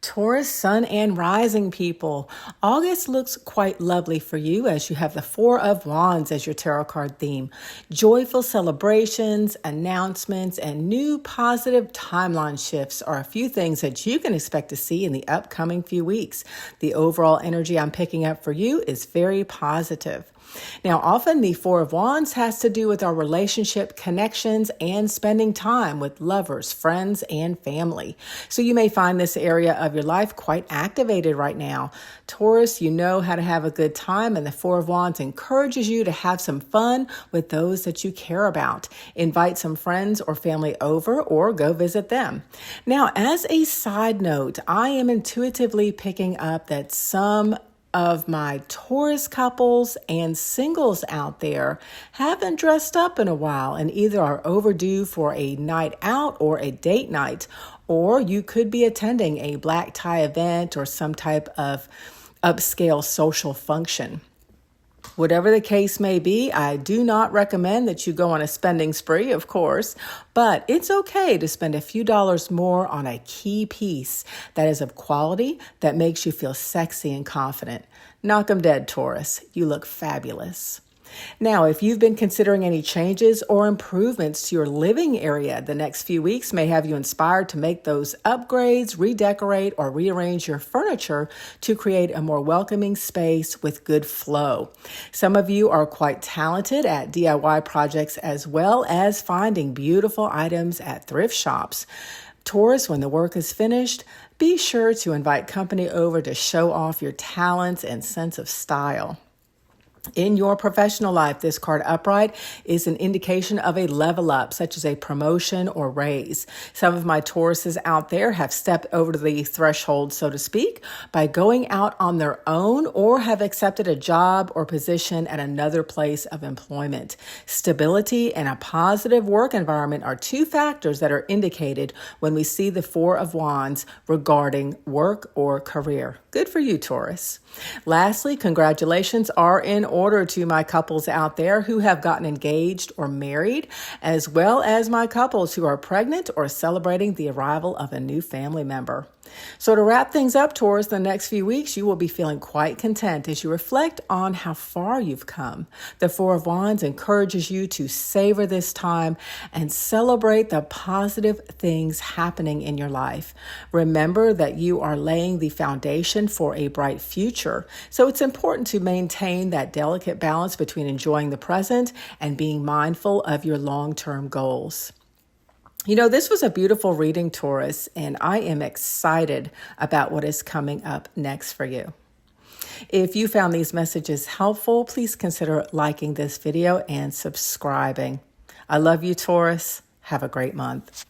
Taurus, Sun, and Rising people. August looks quite lovely for you as you have the Four of Wands as your tarot card theme. Joyful celebrations, announcements, and new positive timeline shifts are a few things that you can expect to see in the upcoming few weeks. The overall energy I'm picking up for you is very positive. Now, often the Four of Wands has to do with our relationship connections and spending time with lovers, friends, and family. So you may find this area of your life quite activated right now. Taurus, you know how to have a good time, and the Four of Wands encourages you to have some fun with those that you care about. Invite some friends or family over or go visit them. Now, as a side note, I am intuitively picking up that some of my Taurus couples and singles out there haven't dressed up in a while and either are overdue for a night out or a date night, or you could be attending a black tie event or some type of upscale social function. Whatever the case may be, I do not recommend that you go on a spending spree, of course, but it's okay to spend a few dollars more on a key piece that is of quality that makes you feel sexy and confident. Knock 'em dead, Taurus. You look fabulous. Now, if you've been considering any changes or improvements to your living area, the next few weeks may have you inspired to make those upgrades, redecorate, or rearrange your furniture to create a more welcoming space with good flow. Some of you are quite talented at DIY projects as well as finding beautiful items at thrift shops. Taurus, when the work is finished, be sure to invite company over to show off your talents and sense of style. In your professional life, this card upright is an indication of a level up, such as a promotion or raise. Some of my Tauruses out there have stepped over to the threshold, so to speak, by going out on their own or have accepted a job or position at another place of employment. Stability and a positive work environment are two factors that are indicated when we see the Four of Wands regarding work or career. Good for you, Taurus. Lastly, congratulations are in order to my couples out there who have gotten engaged or married, as well as my couples who are pregnant or celebrating the arrival of a new family member. So to wrap things up, Taurus, the next few weeks, you will be feeling quite content as you reflect on how far you've come. The Four of Wands encourages you to savor this time and celebrate the positive things happening in your life. Remember that you are laying the foundation for a bright future. So it's important to maintain that delicate balance between enjoying the present and being mindful of your long-term goals. You know, this was a beautiful reading, Taurus, and I am excited about what is coming up next for you. If you found these messages helpful, please consider liking this video and subscribing. I love you, Taurus. Have a great month.